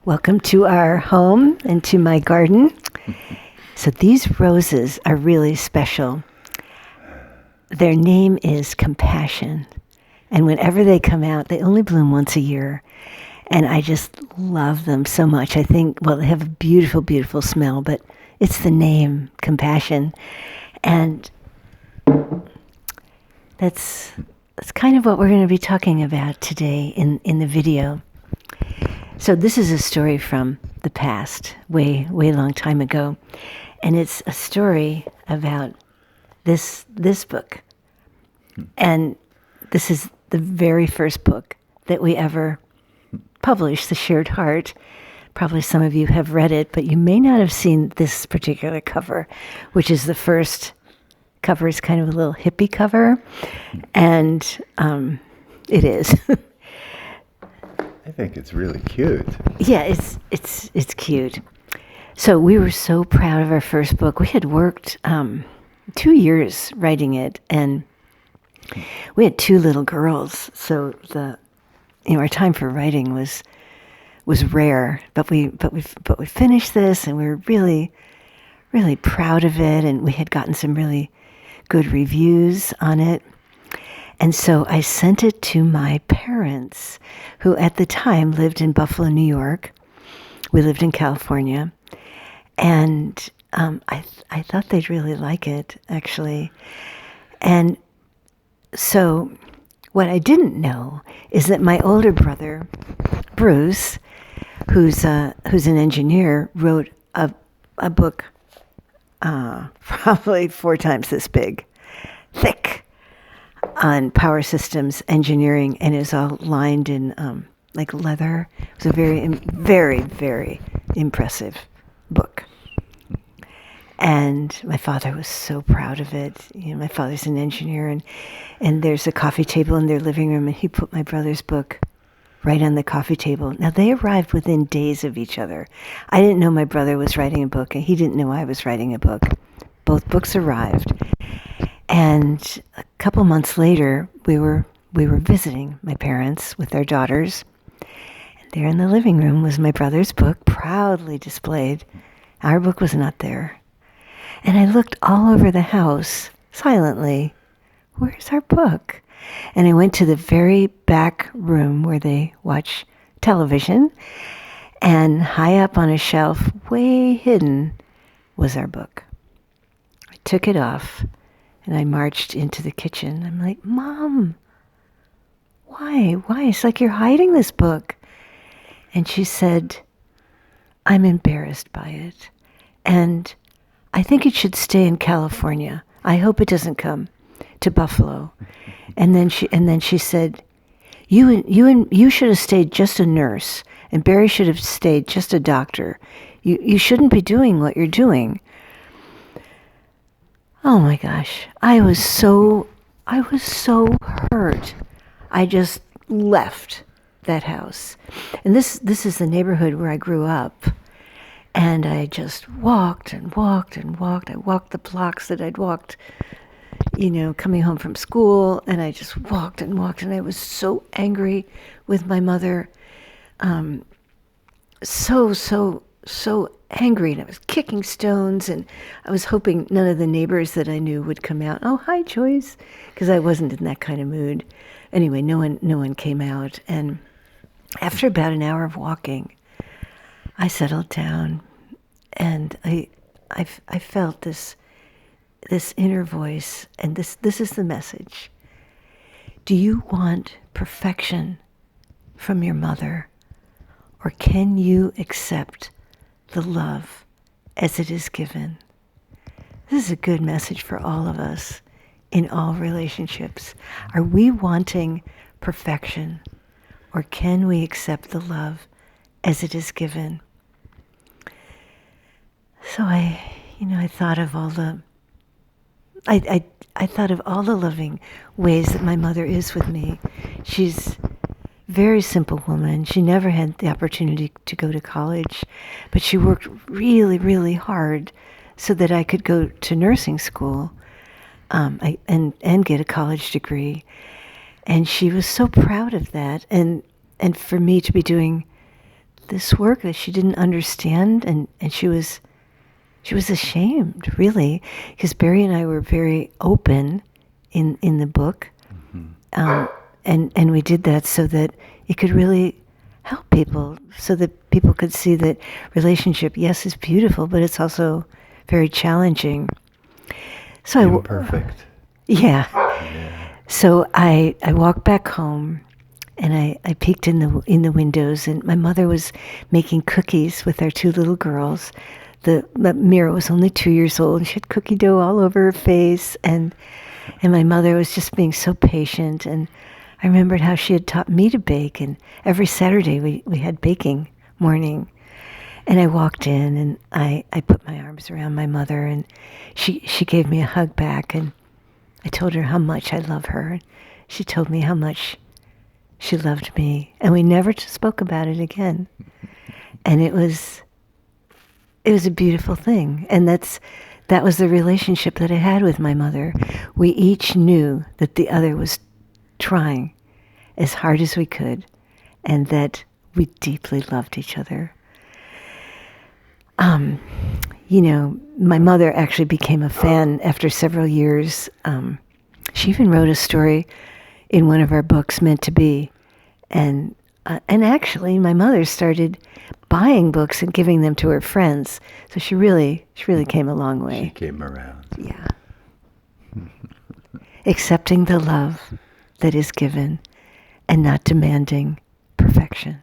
Welcome to our home and to my garden. So these roses are really special. Their name is Compassion. And whenever they come out, they only bloom once a year. And I just love them so much. I think, well, they have a beautiful, beautiful smell, but it's the name, Compassion. And that's kind of what we're going to be talking about today in the video. So this is a story from the past, way long time ago. And it's a story about this book. And this is the very first book that we ever published, The Shared Heart. Probably some of you have read it, but you may not have seen this particular cover, which is the first cover. It's kind of a little hippie cover. And it is. I think it's really cute. Yeah, it's cute. So we were so proud of our first book. We had worked 2 years writing it, and we had 2 little girls. So our time for writing was rare. But we finished this, and we were really, really proud of it. And we had gotten some really good reviews on it. And so I sent it to my parents, who at the time lived in Buffalo, New York. We lived in California. And I thought they'd really like it, actually. And so what I didn't know is that my older brother, Bruce, who's an engineer, wrote a book probably 4 times this big, thick, on power systems engineering, and is all lined in like leather. It was a very, very, very impressive book. And my father was so proud of it. My father's an engineer, and there's a coffee table in their living room, and he put my brother's book right on the coffee table. Now, they arrived within days of each other. I didn't know my brother was writing a book, and he didn't know I was writing a book. Both books arrived. And a couple months later, we were visiting my parents with their daughters. And there in the living room was my brother's book, proudly displayed. Our book was not there. And I looked all over the house, silently. Where's our book? And I went to the very back room where they watch television. And high up on a shelf, way hidden, was our book. I took it off. And I marched into the kitchen. I'm like, Mom, why? It's like you're hiding this book. And she said, I'm embarrassed by it. And I think it should stay in California. I hope it doesn't come to Buffalo. And then she said, you should have stayed just a nurse, and Barry should have stayed just a doctor. You shouldn't be doing what you're doing. Oh my gosh, I was so hurt. I just left that house. And this is the neighborhood where I grew up. And I just walked and walked and walked. I walked the blocks that I'd walked, coming home from school. And I just walked and walked. And I was so angry with my mother. So angry, and I was kicking stones, and I was hoping none of the neighbors that I knew would come out. Oh, hi, Joyce, because I wasn't in that kind of mood. Anyway, no one came out, and after about an hour of walking, I settled down, and I felt this inner voice, and this is the message. Do you want perfection from your mother, or can you accept the love as it is given? This is a good message for all of us in all relationships. Are we wanting perfection, or can we accept the love as it is given? So I thought of all the I thought of all the loving ways that my mother is with me. She's very simple woman. She never had the opportunity to go to college, but she worked really, really hard so that I could go to nursing school and get a college degree. And she was so proud of that. And for me to be doing this work that she didn't understand, and she was ashamed, really, because Barry and I were very open in the book, and we did that so that it could really help people, so that people could see that relationship, yes, is beautiful, but it's also very challenging. So Imperfect. Yeah. So I walked back home, and I peeked in the windows, and my mother was making cookies with our two little girls. Mira was only 2 years old, and she had cookie dough all over her face, and my mother was just being so patient. And I remembered how she had taught me to bake, and every Saturday we had baking morning. And I walked in, and I put my arms around my mother, and she gave me a hug back, and I told her how much I love her. She told me how much she loved me, and we never spoke about it again. And it was a beautiful thing, and that was the relationship that I had with my mother. We each knew that the other was trying as hard as we could, and that we deeply loved each other. My mother actually became a fan after several years. She even wrote a story in one of our books, Meant to Be, and actually my mother started buying books and giving them to her friends. So she really came a long way. She came around. Yeah. Accepting the love that is given and not demanding perfection.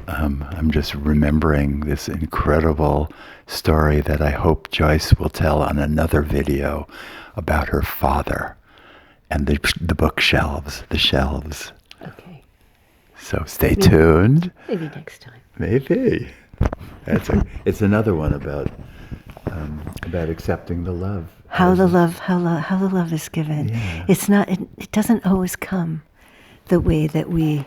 I'm just remembering this incredible story that I hope Joyce will tell on another video about her father and the bookshelves, the shelves. Okay. So stay tuned. Maybe next time. Maybe. It's another one about accepting the love. How the love is given. Yeah. It's not. It doesn't always come the way that we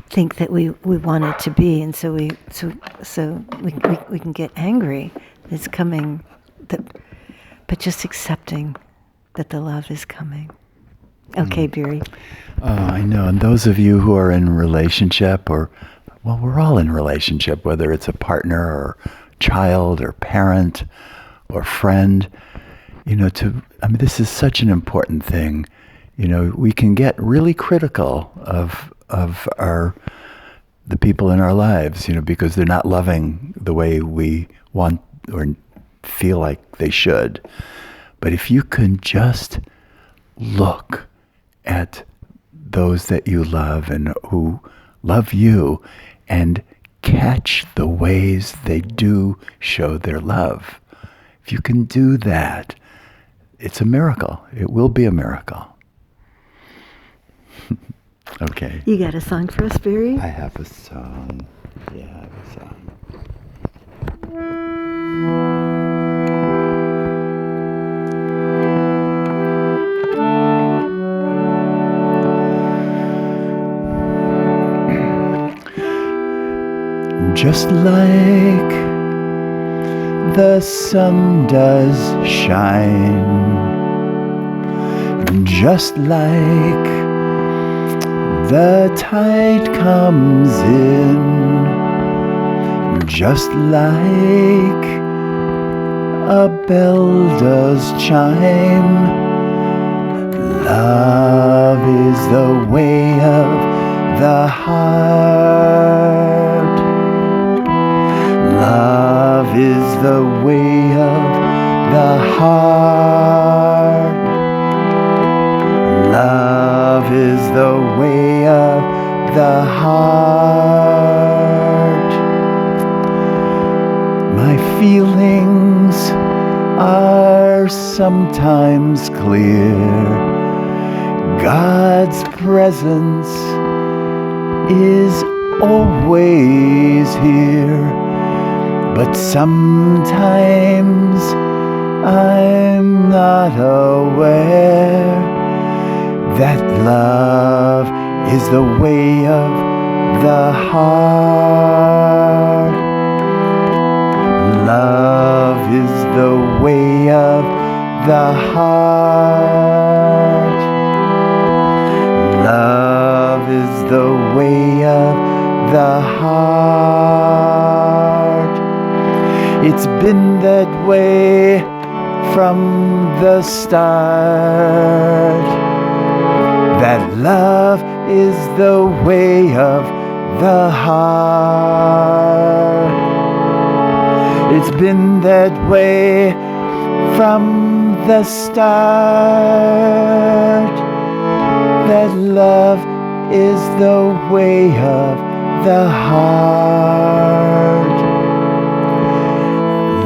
think that we want it to be, and so we can get angry. It's coming, but just accepting that the love is coming. Okay, Barry. I know, and those of you who are in a relationship, we're all in a relationship, whether it's a partner or child or parent or friend. This is such an important thing. We can get really critical of the people in our lives, because they're not loving the way we want or feel like they should. But if you can just look at those that you love and who love you and catch the ways they do show their love, if you can do that, it's a miracle. It will be a miracle. Okay. You got a song for us, Barry? I have a song. Yeah, I have a song. Just like the sun does shine, just like the tide comes in, just like a bell does chime. Love is the way of the heart. Love is the way of the heart. Love is the way of the heart. My feelings are sometimes clear. God's presence is always here. But sometimes I'm not aware that love is the way of the heart. Love is the way of the heart. Love is the way of the heart. It's been that way from the start. That love is the way of the heart. It's been that way from the start. That love is the way of the heart.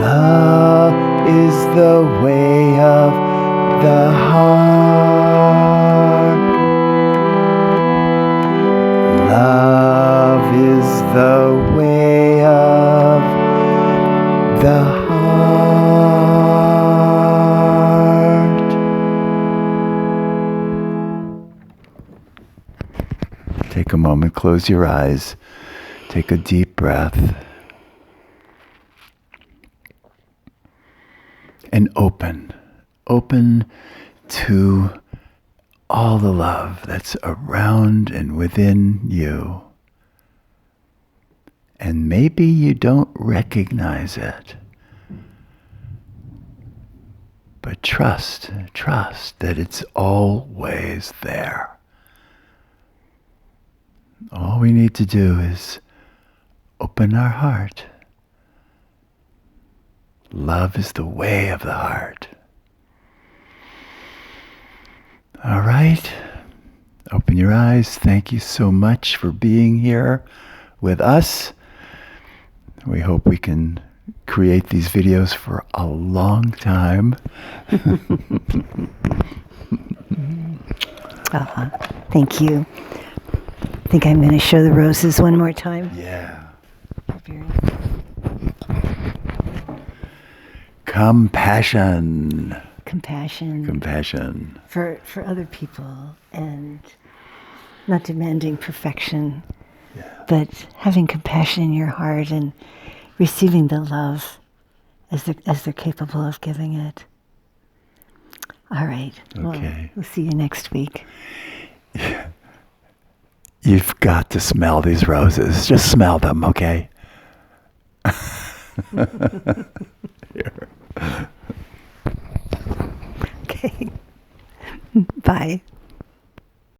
Love is the way of the heart. Love is the way of the heart. Take a moment, close your eyes, take a deep breath, and open to all the love that's around and within you. And maybe you don't recognize it, but trust that it's always there. All we need to do is open our heart. Love is the way of the heart. All right. Open your eyes. Thank you so much for being here with us. We hope we can create these videos for a long time. Thank you. I think I'm going to show the roses one more time. Yeah. Compassion. Compassion. For other people, and not demanding perfection, but having compassion in your heart and receiving the love as they're capable of giving it. All right. Okay. We'll see you next week. Yeah. You've got to smell these roses. Just smell them, okay? Here. Okay. Bye.